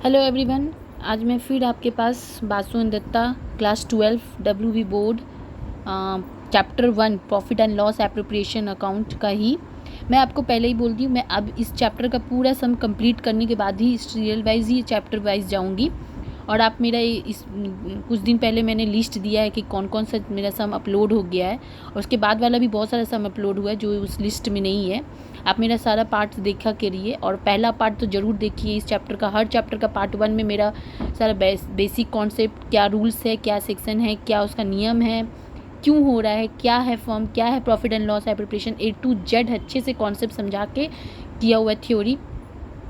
Hello everyone, आज मैं फिर आपके पास Basun Datta class 12 WB board chapter 1 profit and loss appropriation account का ही मैं आपको पहले ही बोल दी हूँ। मैं अब इस चैप्टर का पूरा सम कंप्लीट करने के बाद ही सीरियल वाइज ही चैप्टर वाइज जाऊँगी। और आप मेरा इस कुछ दिन पहले मैंने लिस्ट दिया है कि कौन कौन सा मेरा सम अपलोड हो गया है, और उसके बाद वाला भी बहुत सारा सम अपलोड हुआ है जो उस लिस्ट में नहीं है। आप मेरा सारा पार्ट देखा करिए, और पहला पार्ट तो ज़रूर देखिए इस चैप्टर का। हर चैप्टर का पार्ट 1 में मेरा सारा बेसिक कॉन्सेप्ट, क्या रूल्स है, क्या सेक्शन है, क्या उसका नियम है, क्यों हो रहा है, क्या है फॉर्म, क्या है profit and loss appropriation, A to Z अच्छे से कॉन्सेप्ट समझा के किया हुआ है थ्योरी।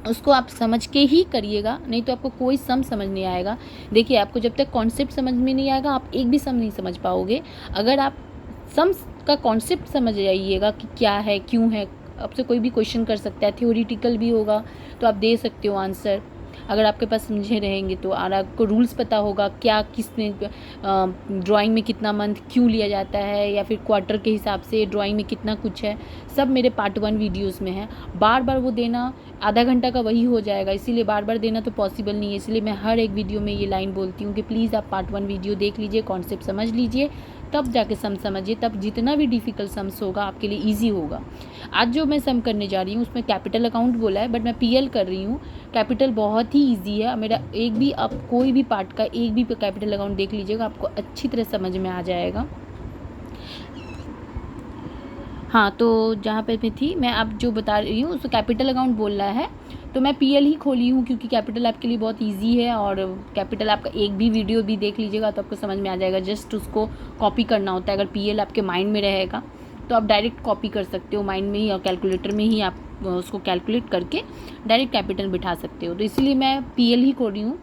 उसको आप समझ के ही करिएगा, नहीं तो आपको कोई सम समझ नहीं आएगा। देखिए, आपको जब तक कॉन्सेप्ट समझ में नहीं आएगा आप एक भी सम नहीं समझ पाओगे। अगर आप सम का कॉन्सेप्ट समझ जाइएगा कि क्या है, क्यों है, आपसे कोई भी क्वेश्चन कर सकता है, थ्योरेटिकल भी होगा तो आप दे सकते हो आंसर अगर आपके पास समझे रहेंगे तो। और आपको रूल्स पता होगा क्या किसने ड्राइंग में कितना मंथ क्यों लिया जाता है, या फिर क्वार्टर के हिसाब से ड्राइंग में कितना कुछ है, सब मेरे पार्ट 1 वीडियोस में है। बार बार वो देना आधा घंटा का वही हो जाएगा, इसीलिए बार बार देना तो पॉसिबल नहीं है। इसलिए मैं हर एक वीडियो में ये लाइन बोलती हूँ कि प्लीज़ आप पार्ट 1 वीडियो देख लीजिए, कॉन्सेप्ट समझ लीजिए, तब जाके सम समझिए, तब जितना भी डिफ़िकल्ट सम्स होगा आपके लिए ईजी होगा। आज जो मैं सम करने जा रही हूँ उसमें कैपिटल अकाउंट बोला है, बट मैं PL कर रही हूँ। कैपिटल बहुत ही ईजी है मेरा, एक भी आप कोई भी पार्ट का एक भी कैपिटल अकाउंट देख लीजिएगा, आपको अच्छी तरह समझ में आ जाएगा। हाँ, तो जहाँ पे मैं थी, मैं अब जो बता रही हूँ उसको कैपिटल अकाउंट बोल रहा है, तो मैं PL ही खोली हूँ क्योंकि कैपिटल आपके लिए बहुत इजी है। और कैपिटल आपका एक भी वीडियो भी देख लीजिएगा तो आपको समझ में आ जाएगा। जस्ट उसको कॉपी करना होता है। अगर PL आपके माइंड में रहेगा तो आप डायरेक्ट कॉपी कर सकते हो माइंड में ही, और कैलकुलेटर में ही आप उसको कैलकुलेट करके डायरेक्ट कैपिटल बिठा सकते हो। तो इसलिए मैं PL ही खोली हूँ।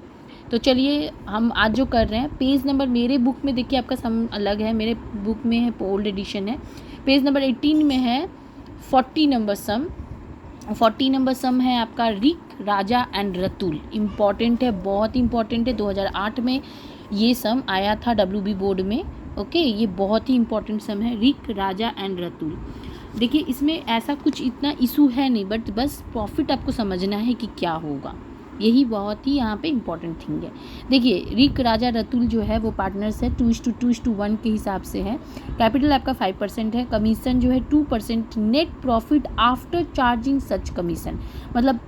तो चलिए हम आज जो कर रहे हैं, पेज नंबर मेरे बुक में देखिए आपका सम अलग है, मेरे बुक में है ओल्ड एडिशन है, पेज नंबर 18 में है 40 नंबर सम। 40 नंबर सम है आपका रिक, राजा एंड रतुल। इम्पॉर्टेंट है, बहुत इंपॉर्टेंट है। 2008 में ये सम आया था WB बोर्ड में। ओके, ये बहुत ही इंपॉर्टेंट सम है, रिक, राजा एंड रतुल। देखिए, इसमें ऐसा कुछ इतना इशू है नहीं, बट बस प्रॉफिट आपको समझना है कि क्या होगा, यही बहुत ही यहाँ पे इम्पॉर्टेंट थिंग है। देखिए, रिक, राजा, रतुल जो है वो पार्टनर्स है, 2:2:1 के हिसाब से है। कैपिटल आपका 5% है, कमीशन जो है 2%, net profit after charging such commission, मतलब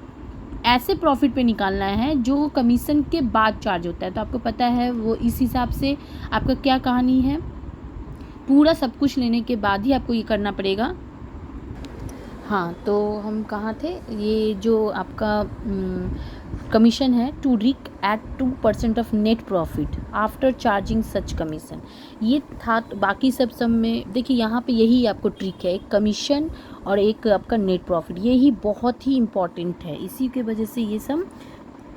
ऐसे प्रॉफिट पे निकालना है जो कमीशन के बाद चार्ज होता है। तो आपको पता है वो इस हिसाब से आपका क्या कहानी है, पूरा सब कुछ लेने के बाद ही आपको ये करना पड़ेगा। हाँ, तो हम कहाँ थे, ये जो आपका कमीशन है to Rick at 2% of net profit after charging such commission, ये था। बाकी सब में देखिए यहाँ पे यही आपको ट्रिक है, एक कमीशन और एक आपका नेट प्रॉफिट, यही बहुत ही इम्पॉर्टेंट है। इसी के वजह से ये सब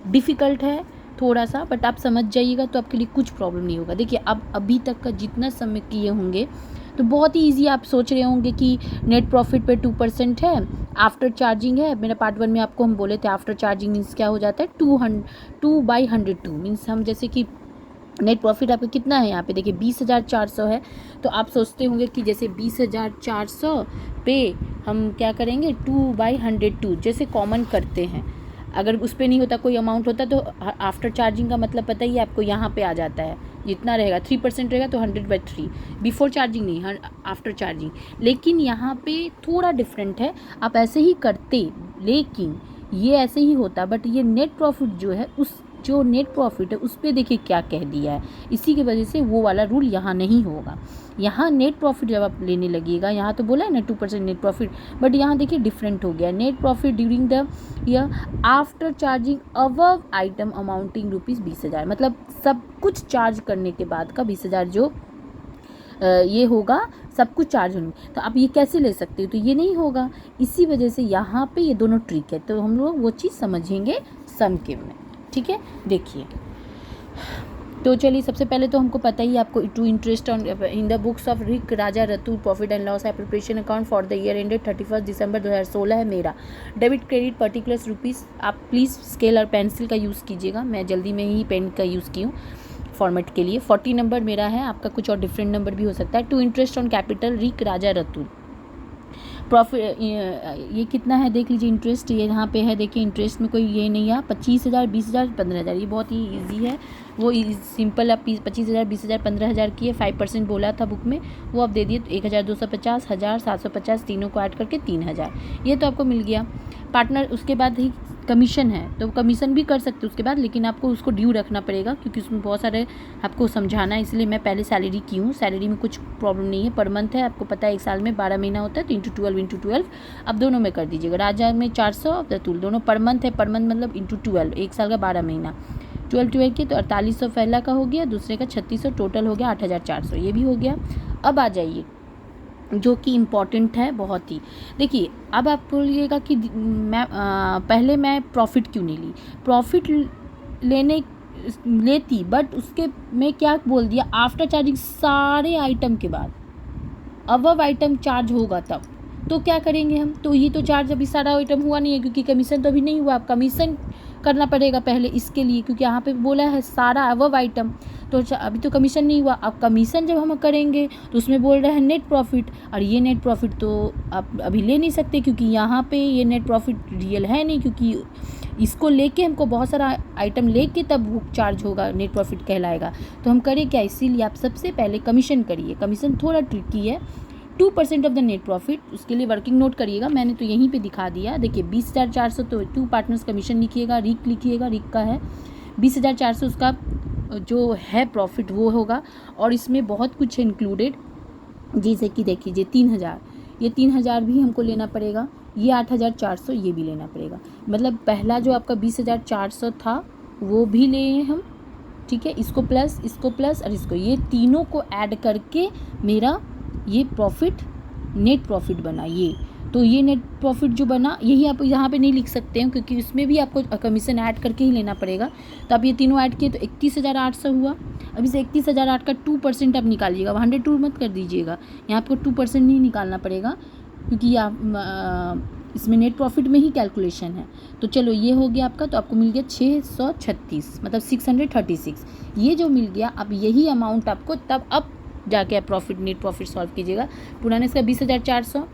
डिफ़िकल्ट है थोड़ा सा, बट आप समझ जाइएगा तो आपके लिए कुछ प्रॉब्लम नहीं होगा। देखिए, अब अभी तक का जितना समय किए होंगे तो बहुत ही ईजी, आप सोच रहे होंगे कि नेट प्रॉफिट पे 2% है, आफ्टर चार्जिंग है। मेरा पार्ट 1 में आपको हम बोले थे आफ्टर चार्जिंग मीन्स क्या हो जाता है, 2/102 मीन्स हम जैसे कि नेट प्रॉफिट आपका कितना है यहाँ पे देखिए 20,400 है। तो आप सोचते होंगे कि जैसे 20,400 पे हम क्या करेंगे, 2/102 जैसे कॉमन करते हैं। अगर उस पर नहीं होता, कोई अमाउंट होता तो आफ्टर चार्जिंग का मतलब पता ही है आपको, यहाँ पे आ जाता है जितना रहेगा 3% रहेगा तो 100/3, बिफोर चार्जिंग नहीं, आफ्टर चार्जिंग। लेकिन यहाँ पे थोड़ा डिफरेंट है, आप ऐसे ही करते, लेकिन ये ऐसे ही होता, बट ये नेट प्रॉफिट जो है, उस जो नेट प्रॉफिट है उस पर देखिए क्या कह दिया है, इसी की वजह से वो वाला रूल यहाँ नहीं होगा। यहाँ नेट प्रॉफिट जब आप लेने लगिएगा, यहाँ तो बोला है ना 2% नेट प्रॉफिट, बट यहाँ देखिए डिफरेंट हो गया, net profit during the year after charging above item amounting ₹20,000, मतलब सब कुछ चार्ज करने के बाद का 20,000 जो ये होगा, सब कुछ चार्ज होंगे। तो आप ये कैसे ले सकते हो, तो ये नहीं होगा। इसी वजह से यहाँ पे ये दोनों ट्रिक है, तो हम लोग वो चीज़ समझेंगे सम के में, ठीक है। देखिए, तो चलिए सबसे पहले तो हमको पता ही आपको to interest on in the books of Rick, Raja, Ratul profit and loss appropriation account for the year ended 31 December 2016 है मेरा। डेबिट क्रेडिट पर्टिकुलर्स रुपीज़, आप प्लीज़ स्केल और पेंसिल का यूज़ कीजिएगा, मैं जल्दी में ही पेन का यूज़ की हूँ फॉर्मेट के लिए। 40 नंबर मेरा है, आपका कुछ और डिफरेंट नंबर भी हो सकता है। To interest on capital Rick, Raja, Ratul profit ये कितना है देख लीजिए। इंटरेस्ट ये यहाँ पे है, देखिए इंटरेस्ट में कोई ये नहीं है। 25,000, 20,000, 15,000, ये बहुत ही ईजी है। वो सिंपल आप 25,000, 20,000, 15,000 की है। 5% बोला था बुक में, वो आप दे दिए तो 1,250, 1,000, 750, तीनों को ऐड करके 3,000, ये तो आपको मिल गया। पार्टनर उसके बाद ही कमीशन है, तो कमीशन भी कर सकते हो उसके बाद, लेकिन आपको उसको ड्यू रखना पड़ेगा क्योंकि उसमें बहुत सारे आपको समझाना है, इसलिए मैं पहले सैलरी की हूँ। सैलरी में कुछ प्रॉब्लम नहीं है, पर मंथ है, आपको पता है 1 साल में 12 महीना होता है, तो इंटू 12 आप दोनों में कर दीजिएगा। राजा में 400, रतुल दोनों पर मंथ है, पर मंथ मतलब इंटू 12, 1 साल का 12 महीना, 12 की तो 4800 पहला का हो गया, दूसरे का 3600, टोटल हो गया 8,400, ये भी हो गया। अब आ जाइए जो कि इम्पॉर्टेंट है बहुत ही। देखिए अब आप बोलिएगा कि पहले मैं प्रॉफिट क्यों नहीं ली। प्रॉफिट लेती, बट उसके में क्या बोल दिया, आफ्टर चार्जिंग सारे आइटम के बाद अब आइटम चार्ज होगा तब, तो क्या करेंगे हम। तो ये तो चार्ज अभी सारा आइटम हुआ नहीं है क्योंकि कमीशन तो अभी नहीं हुआ। आप कमीशन करना पड़ेगा पहले इसके लिए, क्योंकि यहाँ पे बोला है सारा अबव आइटम, तो अभी तो कमीशन नहीं हुआ। अब कमीशन जब हम करेंगे तो उसमें बोल रहे हैं नेट प्रॉफिट, और ये नेट प्रॉफिट तो आप अभी ले नहीं सकते क्योंकि यहाँ पे ये नेट प्रॉफिट रियल है नहीं, क्योंकि इसको लेके हमको बहुत सारा आइटम लेके तब वो चार्ज होगा, नेट प्रॉफिट कहलाएगा। तो हम करें क्या, इसीलिए आप सबसे पहले कमीशन करिए। कमीशन थोड़ा ट्रिकी है, 2% ऑफ द नेट प्रॉफिट, उसके लिए वर्किंग नोट करिएगा, मैंने तो यहीं पे दिखा दिया। देखिए 20,400 तो 2 पार्टनर्स कमीशन लिखिएगा, रिक लिखिएगा, रिक का है 20,400 उसका जो है प्रॉफिट वो होगा। और इसमें बहुत कुछ है इंक्लूडेड, जैसे कि देख लीजिए 3,000, ये 3,000 भी हमको लेना पड़ेगा, ये 8,400 ये भी लेना पड़ेगा। मतलब पहला जो आपका 20,400 था वो भी लिए हम, ठीक है, इसको प्लस और इसको, ये तीनों को ऐड करके मेरा ये प्रॉफिट नेट प्रॉफिट बना। ये तो ये नेट प्रॉफिट जो बना, यही आप यहाँ पे नहीं लिख सकते हैं क्योंकि उसमें भी आपको कमीशन ऐड करके ही लेना पड़ेगा। तो आप ये तीनों ऐड किए तो 31,800 हुआ। अब इसे 31,008 का 2% आप निकालिएगा, 102 मत कर दीजिएगा, यहाँ आपको 2% नहीं निकालना पड़ेगा क्योंकि इसमें नेट प्रॉफिट में ही कैलकुलेशन है। तो चलो ये हो गया आपका, तो आपको मिल गया 636, मतलब 636, ये जो मिल गया। अब यही अमाउंट आपको तब अब जाके आप प्रॉफिट नेट प्रॉफिट सॉल्व कीजिएगा। पुराने इसका 20,400,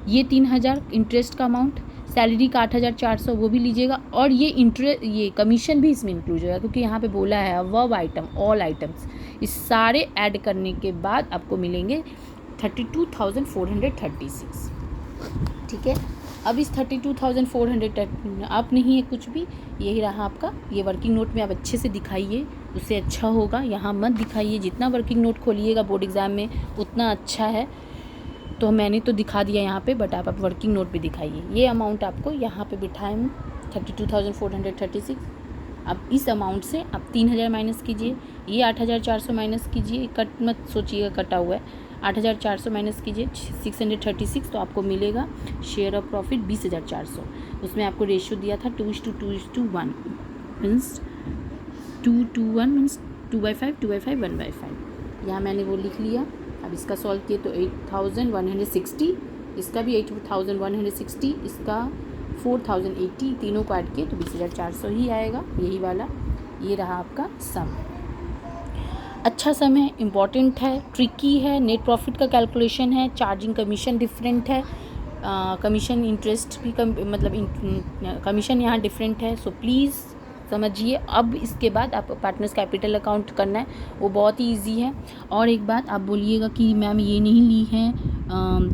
ये 3,000 इंटरेस्ट का अमाउंट, सैलरी का 8,400 वो भी लीजिएगा, और ये कमीशन भी इसमें इंक्लूड होगा क्योंकि यहाँ पे बोला है अबव आइटम ऑल आइटम्स। इस सारे ऐड करने के बाद आपको मिलेंगे 32,436, ठीक है। अब इस 32,400 आप नहीं है कुछ भी, यही रहा आपका। ये वर्किंग नोट में आप अच्छे से दिखाइए, उससे अच्छा होगा। यहाँ मत दिखाइए, जितना वर्किंग नोट खोलिएगा बोर्ड एग्ज़ाम में उतना अच्छा है। तो मैंने तो दिखा दिया यहाँ पे, बट आप वर्किंग नोट भी दिखाइए। ये अमाउंट आपको यहाँ पे बिठाएँ 32,436। अब इस अमाउंट से आप 3,000 माइनस कीजिए, ये 8,400 माइनस कीजिए, कट मत सोचिएगा कटा हुआ है, 8,400 माइनस कीजिए 636, तो आपको मिलेगा शेयर ऑफ प्रॉफिट 20,400। उसमें आपको रेशियो दिया था 2:1 मीन्स 2:1 मीन्स 2/5, 2/5, 1/5। यहाँ मैंने वो लिख लिया। अब इसका सॉल्व किए तो 8,160, इसका भी 8,160, इसका 4,080, तीनों को ऐड किए तो 20,400 ही आएगा, यही वाला। ये रहा आपका सम। अच्छा सम है, इम्पॉर्टेंट है, ट्रिकी है, नेट प्रॉफिट का कैलकुलेशन है, चार्जिंग कमीशन डिफरेंट है, कमीशन इंटरेस्ट भी कमीशन यहाँ डिफरेंट है। सो प्लीज़ समझिए। अब इसके बाद आप पार्टनर्स कैपिटल अकाउंट करना है, वो बहुत ही ईजी है। और एक बात आप बोलिएगा कि मैम ये नहीं ली है,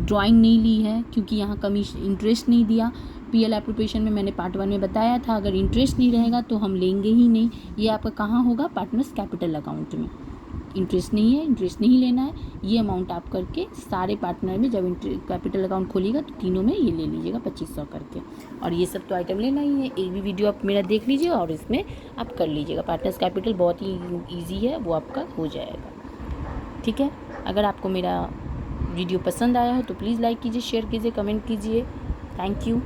ड्राइंग नहीं ली है क्योंकि यहाँ कमीशन इंटरेस्ट नहीं दिया। पीएल एप्लीकेशन में मैंने पार्ट 1 में बताया था, अगर इंटरेस्ट नहीं रहेगा तो हम लेंगे ही नहीं। ये आपका कहाँ होगा, पार्टनर्स कैपिटल अकाउंट में। इंटरेस्ट नहीं है, इंटरेस्ट नहीं लेना है, ये अमाउंट आप करके सारे पार्टनर में जब कैपिटल अकाउंट खोलिएगा तो तीनों में ये ले लीजिएगा 2,500 करके। और ये सब तो आइटम लेना ही है, एक भी वीडियो आप मेरा देख लीजिए और इसमें आप कर लीजिएगा। पार्टनर्स कैपिटल बहुत ही ईजी है, वो आपका हो जाएगा, ठीक है। अगर आपको मेरा वीडियो पसंद आया हो तो प्लीज़ लाइक कीजिए, शेयर कीजिए, कमेंट कीजिए। Thank you.